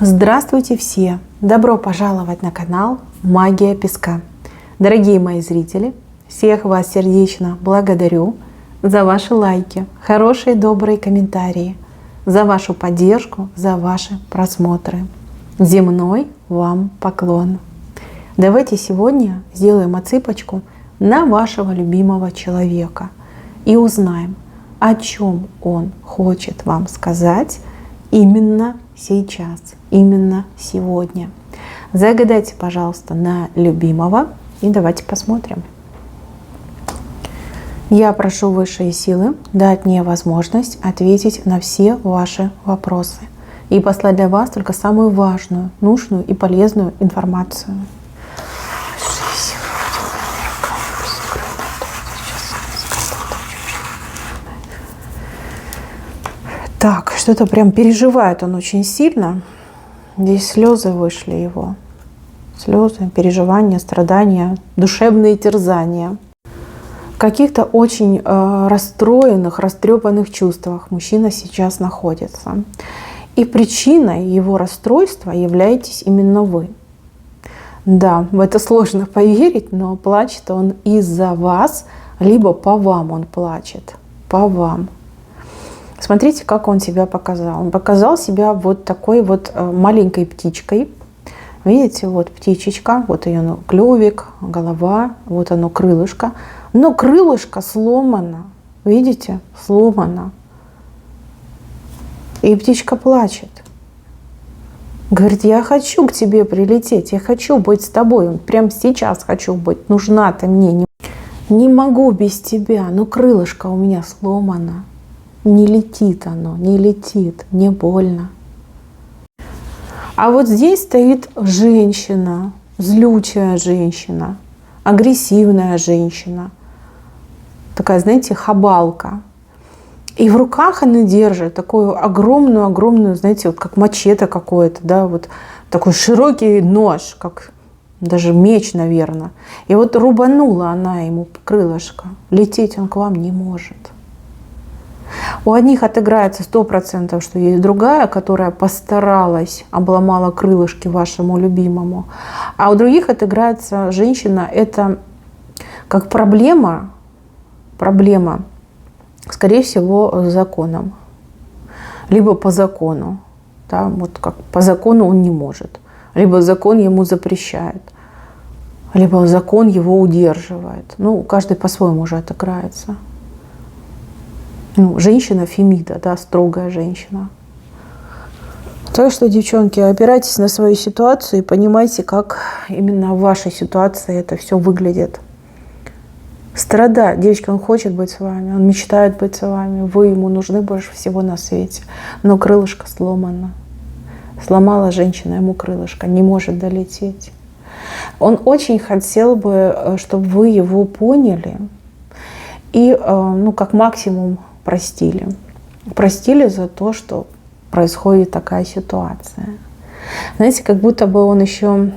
Здравствуйте все! Добро пожаловать на канал Магия Песка. Дорогие мои зрители, всех вас сердечно благодарю за ваши лайки, хорошие добрые комментарии, за вашу поддержку, за ваши просмотры. Земной вам поклон! Давайте сегодня сделаем отсыпочку на вашего любимого человека и узнаем, о чем он хочет вам сказать именно сейчас, именно сегодня. Загадайте, пожалуйста, на любимого и давайте посмотрим. Я прошу высшие силы дать мне возможность ответить на все ваши вопросы и послать для вас только самую важную, нужную и полезную информацию. Так, что-то прям переживает он очень сильно. Здесь слезы вышли его. Слезы, переживания, страдания, душевные терзания. В каких-то очень расстроенных, растрепанных чувствах мужчина сейчас находится. И причиной его расстройства являетесь именно вы. Да, в это сложно поверить, но плачет он из-за вас, либо по вам он плачет. По вам. Смотрите, как он себя показал. Он показал себя вот такой вот маленькой птичкой. Видите, вот птичечка, вот ее клювик, голова, вот оно крылышко. Но крылышко сломано. Видите? Сломано. И птичка плачет. Говорит, я хочу к тебе прилететь, я хочу быть с тобой. Он прямо сейчас хочу быть. Нужна ты мне. Не могу без тебя, но крылышко у меня сломано. Не летит оно, не летит, мне больно. А вот здесь стоит женщина, злючая женщина, агрессивная женщина. Такая, знаете, хабалка. И в руках она держит такую огромную, знаете, вот как мачете какое-то, да, вот такой широкий нож, как даже меч, наверное. И вот рубанула она ему крылышко. Лететь он к вам не может. У одних отыграется 100%, что есть другая, которая постаралась, обломала крылышки вашему любимому. А у других отыграется женщина. Это как проблема, скорее всего, с законом. Либо по закону. Да, вот как по закону он не может. Либо закон ему запрещает. Либо закон его удерживает. Ну, каждый по-своему уже отыграется. Женщина Фемида, да, строгая женщина. Так что, девчонки, опирайтесь на свою ситуацию и понимайте, как именно в вашей ситуации это все выглядит. Страдает. Девочка, он хочет быть с вами, он мечтает быть с вами. Вы ему нужны больше всего на свете. Но крылышко сломано. Сломала женщина ему крылышко, не может долететь. Он очень хотел бы, чтобы вы его поняли и, как максимум, простили. Простили за то, что происходит такая ситуация. Знаете, как будто бы он еще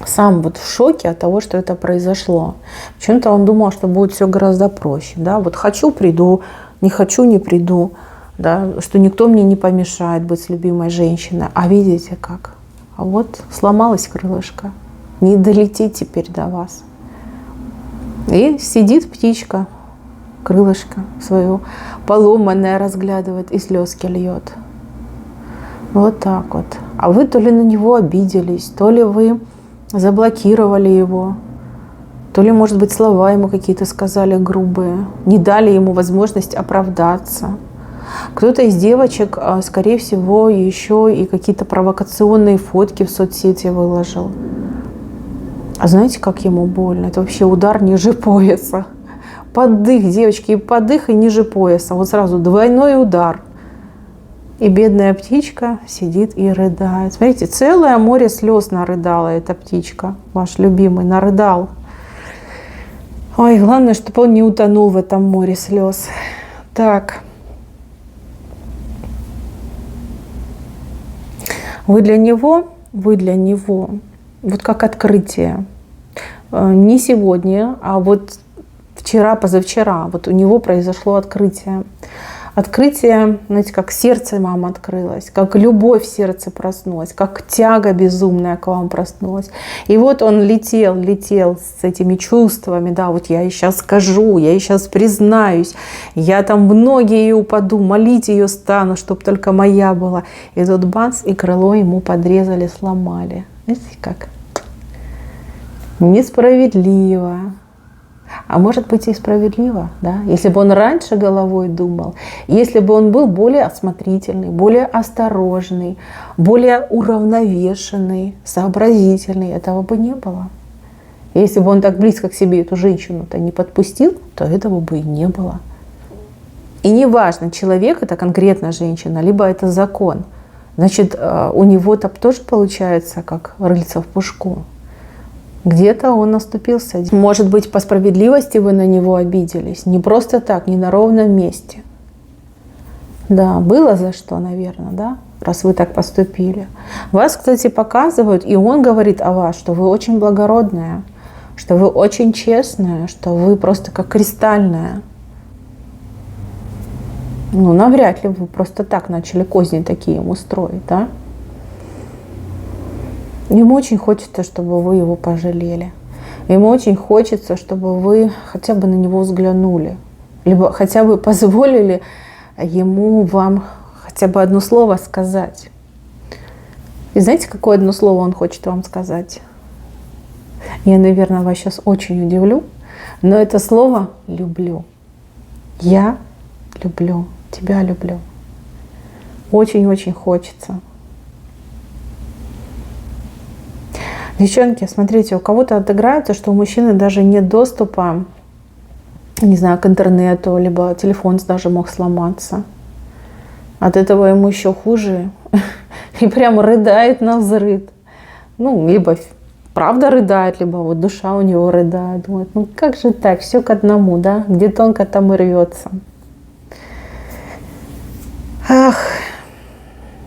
сам вот в шоке от того, что это произошло. Почему-то он думал, что будет все гораздо проще. Да? Вот хочу — приду, не хочу — не приду. Да? Что никто мне не помешает быть с любимой женщиной. А видите как? А вот сломалось крылышко. Не долетит теперь до вас. И сидит птичка, крылышко свое поломанное разглядывает и слезки льет. Вот так вот. А вы то ли на него обиделись, то ли вы заблокировали его, то ли, может быть, слова ему какие-то сказали грубые, не дали ему возможность оправдаться. Кто-то из девочек, скорее всего, еще и какие-то провокационные фотки в соцсети выложил. А знаете, как ему больно? Это вообще удар ниже пояса. Поддых, девочки, и поддых, и ниже пояса. Вот сразу двойной удар. И бедная птичка сидит и рыдает. Смотрите, целое море слез нарыдала эта птичка. Ваш любимый нарыдал. Ой, главное, чтобы он не утонул в этом море слез. Так. Вы для него, вот как открытие. Не сегодня, а вот вчера, позавчера, вот у него произошло открытие. Открытие, знаете, как сердце вам открылось, как любовь в сердце проснулась, как тяга безумная к вам проснулась. И вот он летел с этими чувствами, да, вот я ей сейчас скажу, я ей сейчас признаюсь, я там в ноги ее упаду, молить ее стану, чтобы только моя была. И тут бац, и крыло ему подрезали, сломали. Видите, как? Несправедливо. А может быть и справедливо, да? Если бы он раньше головой думал, если бы он был более осмотрительный, более осторожный, более уравновешенный, сообразительный, этого бы не было. Если бы он так близко к себе эту женщину-то не подпустил, то этого бы и не было. И неважно, человек это конкретно женщина, либо это закон. Значит, у него-то тоже получается как рыльца в пушку. Где-то он наступился. Может быть, по справедливости вы на него обиделись. Не просто так, не на ровном месте. Да, было за что, наверное, да, раз вы так поступили. Вас, кстати, показывают, и он говорит о вас, что вы очень благородная, что вы очень честная, что вы просто как кристальная. Ну, навряд ли вы просто так начали козни такие ему строить, да? Ему очень хочется, чтобы вы его пожалели. Ему очень хочется, чтобы вы хотя бы на него взглянули. Либо хотя бы позволили ему вам хотя бы одно слово сказать. И знаете, какое одно слово он хочет вам сказать? Я, наверное, вас сейчас очень удивлю, но это слово «люблю». Я люблю, тебя люблю. Очень-очень хочется. Девчонки, смотрите, у кого-то отыграется, что у мужчины даже нет доступа, не знаю, к интернету, либо телефон даже мог сломаться. От этого ему еще хуже. И прям рыдает навзрыд. Ну, либо правда рыдает, либо вот душа у него рыдает. Думает, ну как же так, все к одному, да? Где тонко, там и рвется. Ах,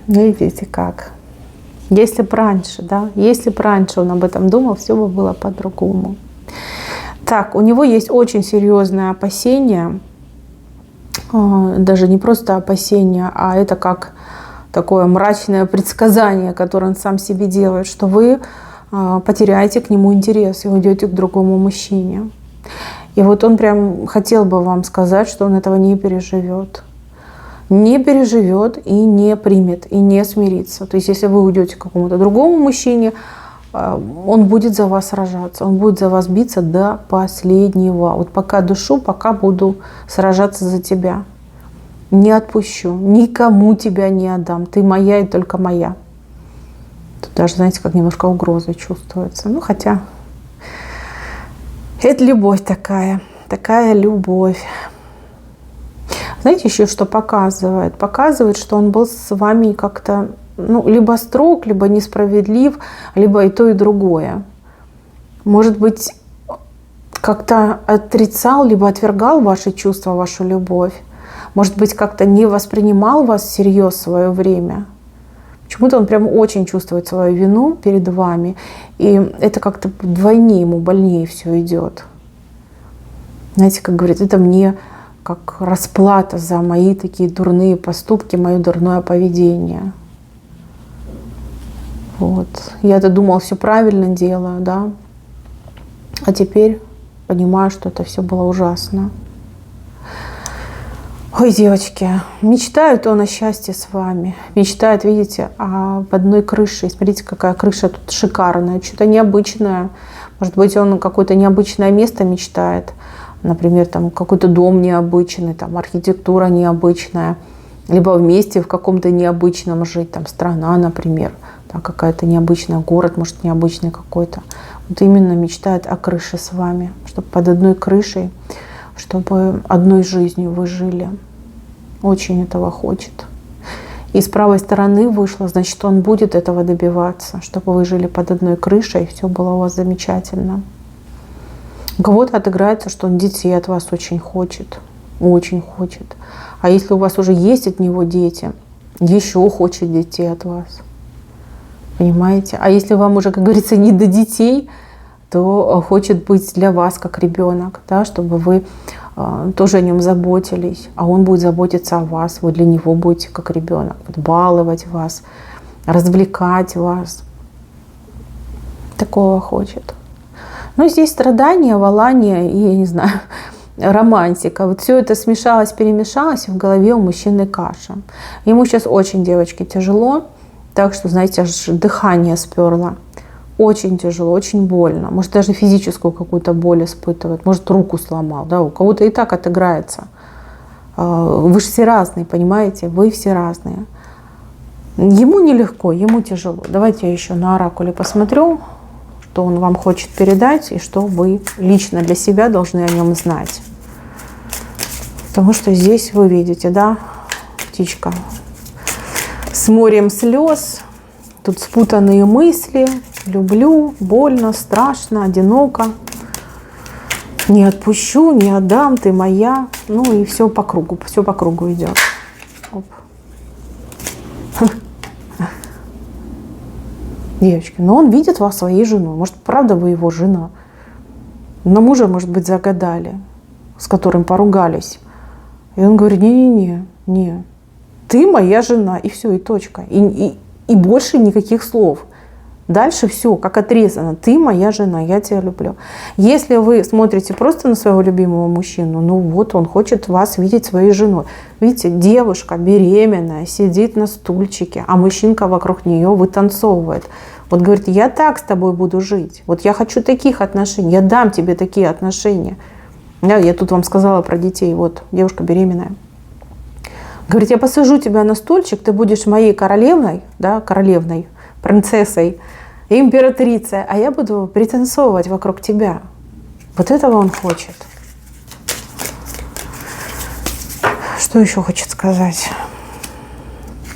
видите как. Если бы раньше, да, если бы раньше он об этом думал, все бы было по-другому. Так, у него есть очень серьезное опасение, даже не просто опасение, а это как такое мрачное предсказание, которое он сам себе делает, что вы потеряете к нему интерес и уйдете к другому мужчине. И вот он прям хотел бы вам сказать, что он этого не переживет. Не переживет и не примет, и не смирится. То есть, если вы уйдете к какому-то другому мужчине, он будет за вас сражаться, он будет за вас биться до последнего. Вот пока душу, пока буду сражаться за тебя. Не отпущу, никому тебя не отдам. Ты моя и только моя. Тут даже, знаете, как немножко угроза чувствуется. Ну, хотя это любовь такая любовь. Знаете, еще что показывает? Показывает, что он был с вами как-то, ну, либо строг, либо несправедлив, либо и то, и другое. Может быть, как-то отрицал, либо отвергал ваши чувства, вашу любовь. Может быть, как-то не воспринимал вас всерьез в свое время. Почему-то он прям очень чувствует свою вину перед вами. И это как-то вдвойне ему больнее все идет. Знаете, как говорит, это мне как расплата за мои такие дурные поступки, мое дурное поведение. Вот. Я-то думал, все правильно делаю, да. А теперь понимаю, что это все было ужасно. Ой, девочки, мечтает он о счастье с вами. Мечтает, видите, об одной крыше. Смотрите, какая крыша тут шикарная, что-то необычное. Может быть, он какое-то необычное место мечтает. Например, там какой-то дом необычный, там архитектура необычная, либо вместе в каком-то необычном жить, там страна, например, там какая-то необычная, город, может, необычный какой-то. Вот именно мечтает о крыше с вами, чтобы под одной крышей, чтобы одной жизнью вы жили. Очень этого хочет. И с правой стороны вышло, значит, он будет этого добиваться, чтобы вы жили под одной крышей, и все было у вас замечательно. У кого-то отыграется, что он детей от вас очень хочет. Очень хочет. А если у вас уже есть от него дети, еще хочет детей от вас. Понимаете? А если вам уже, как говорится, не до детей, то хочет быть для вас как ребенок, да, чтобы вы тоже о нем заботились, а он будет заботиться о вас, вы для него будете как ребенок, вот, баловать вас, развлекать вас. Такого хочет. Но здесь страдания, волание и, я не знаю, романтика. Вот все это смешалось, перемешалось, и в голове у мужчины каша. Ему сейчас очень, девочки, тяжело, так что, знаете, аж дыхание сперло. Очень тяжело, очень больно. Может, даже физическую какую-то боль испытывает. Может, руку сломал. Да? У кого-то и так отыграется. Вы же все разные, понимаете? Вы все разные. Ему нелегко, ему тяжело. Давайте я еще на оракуле посмотрю, что он вам хочет передать и что вы лично для себя должны о нем знать. Потому что здесь вы видите, да, птичка с морем слез. Тут спутанные мысли. Люблю, больно, страшно, одиноко. Не отпущу, не отдам, ты моя. Ну и все по кругу идет. Оп. Девочки, но он видит вас своей женой. Может, правда, вы его жена. На мужа, может быть, загадали, с которым поругались. И он говорит, не, ты моя жена. И все, и точка. И больше никаких слов. Дальше все, как отрезано. Ты моя жена, я тебя люблю. Если вы смотрите просто на своего любимого мужчину, ну вот он хочет вас видеть своей женой. Видите, девушка беременная, сидит на стульчике, а мужчинка вокруг нее вытанцовывает. Вот говорит, я так с тобой буду жить. Вот я хочу таких отношений, я дам тебе такие отношения. Я тут вам сказала про детей. Вот девушка беременная. Говорит, я посажу тебя на стульчик, ты будешь моей королевной, да, королевной, принцессой, императрицей, а я буду пританцовывать вокруг тебя. Вот этого он хочет. Что еще хочет сказать?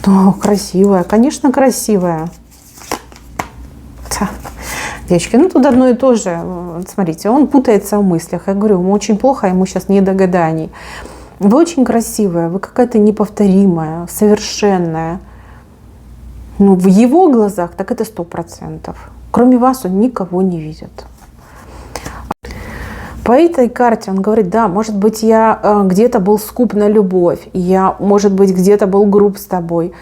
Ну, красивая, конечно, красивая. Девочки, ну тут одно и то же. Смотрите, он путается в мыслях. Я говорю, ему очень плохо, ему сейчас не до гаданий. Вы очень красивая, вы какая-то неповторимая, совершенная. Ну, в его глазах так это 100%. Кроме вас он никого не видит. По этой карте он говорит, да, может быть, я где-то был скуп на любовь, я, может быть, где-то был груб с тобой,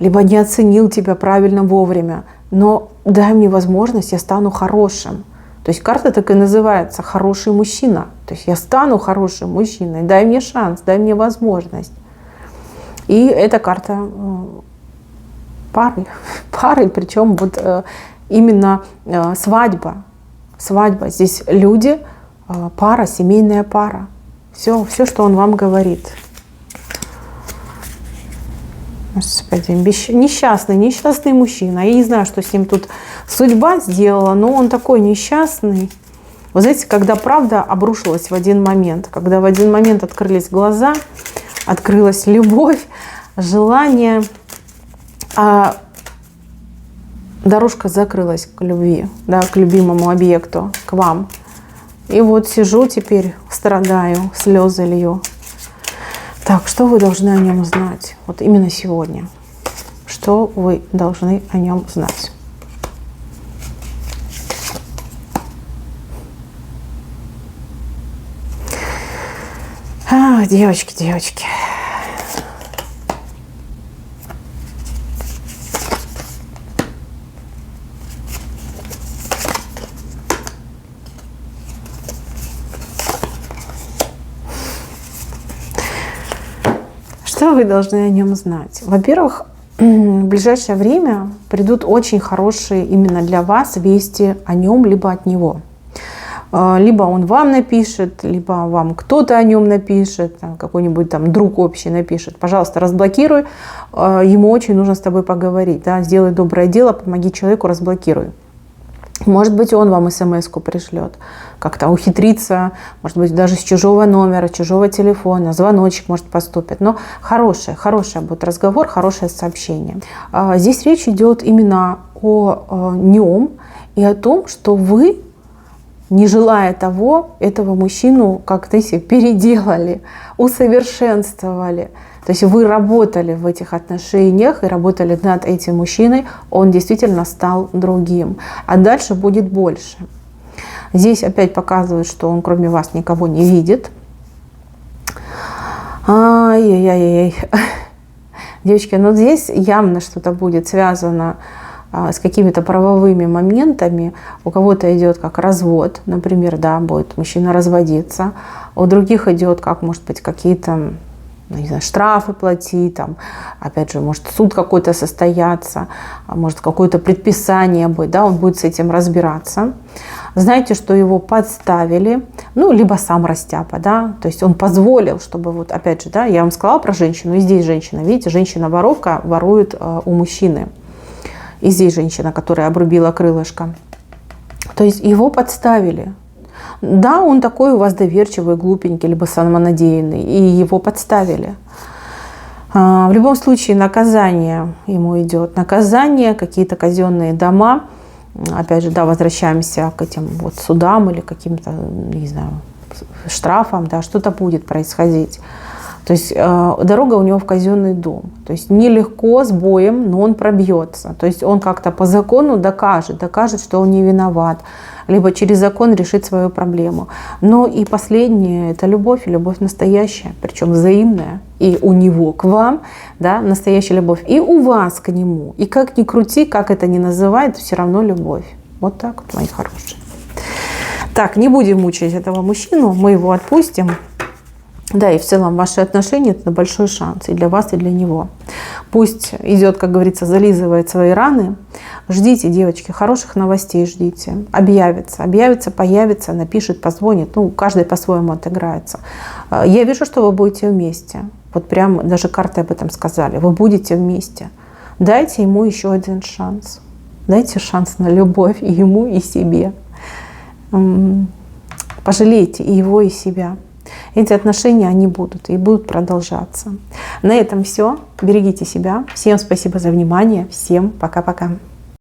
либо не оценил тебя правильно вовремя, но дай мне возможность, я стану хорошим. То есть карта так и называется «хороший мужчина». То есть я стану хорошим мужчиной, дай мне шанс, дай мне возможность. И эта карта пары, причем вот именно свадьба. Здесь люди, пара, семейная пара. Все, что он вам говорит. Господи, несчастный мужчина. Я не знаю, что с ним тут судьба сделала, но он такой несчастный. Вы знаете, когда правда обрушилась в один момент, когда в один момент открылись глаза, открылась любовь, желание, а дорожка закрылась к любви, да, к любимому объекту, к вам. И вот сижу теперь, страдаю, слезы лью. Так, что вы должны о нем знать? Вот именно сегодня. Что вы должны о нем знать? Ах, девочки. Что вы должны о нем знать? Во-первых, в ближайшее время придут очень хорошие именно для вас вести о нем, либо от него. Либо он вам напишет, либо вам кто-то о нем напишет, какой-нибудь там друг общий напишет. Пожалуйста, разблокируй, ему очень нужно с тобой поговорить. Да? Сделай доброе дело, помоги человеку, разблокируй. Может быть, он вам смс-ку пришлет, как-то ухитриться, может быть, даже с чужого номера, чужого телефона, звоночек может поступить. Но хороший будет разговор, хорошее сообщение. Здесь речь идет именно о нем и о том, что вы, не желая этого мужчину, как знаете, переделали, усовершенствовали. То есть вы работали в этих отношениях и работали над этим мужчиной, он действительно стал другим. А дальше будет больше. Здесь опять показывает, что он кроме вас никого не видит. Ай-яй-яй-яй. Девочки, ну здесь явно что-то будет связано с какими-то правовыми моментами. У кого-то идет как развод, например, да, будет мужчина разводиться. У других идет как, может быть, какие-то, не знаю, штрафы платить, там, опять же, может суд какой-то состояться, может какое-то предписание быть, да, он будет с этим разбираться. Знаете, что его подставили, ну, либо сам растяпа, да, то есть он позволил, чтобы вот, опять же, да, я вам сказала про женщину, и здесь женщина, видите, женщина-воровка ворует у мужчины. И здесь женщина, которая обрубила крылышко. То есть его подставили. Да, он такой у вас доверчивый, глупенький, либо самонадеянный, и его подставили. В любом случае наказание ему идет. Наказание, какие-то казенные дома. Опять же, да, возвращаемся к этим вот судам или каким-то, не знаю, штрафам, да, что-то будет происходить. То есть дорога у него в казенный дом. То есть нелегко, с боем, но он пробьется. То есть он как-то по закону докажет, что он не виноват. Либо через закон решит свою проблему. Но и последнее – это любовь, и любовь настоящая, причем взаимная. И у него к вам, да, настоящая любовь. И у вас к нему. И как ни крути, как это ни называют, все равно любовь. Вот так вот, мои хорошие. Так, не будем мучить этого мужчину, мы его отпустим. Да, и в целом ваши отношения – это большой шанс и для вас, и для него. Пусть идет, как говорится, зализывает свои раны. Ждите, девочки, хороших новостей ждите. Объявится, появится, напишет, позвонит. Ну, каждый по-своему отыграется. Я вижу, что вы будете вместе. Вот прям даже карты об этом сказали. Вы будете вместе. Дайте ему еще один шанс. Дайте шанс на любовь и ему, и себе. Пожалейте и его, и себя. Эти отношения, они будут и будут продолжаться. На этом все. Берегите себя. Всем спасибо за внимание. Всем пока-пока.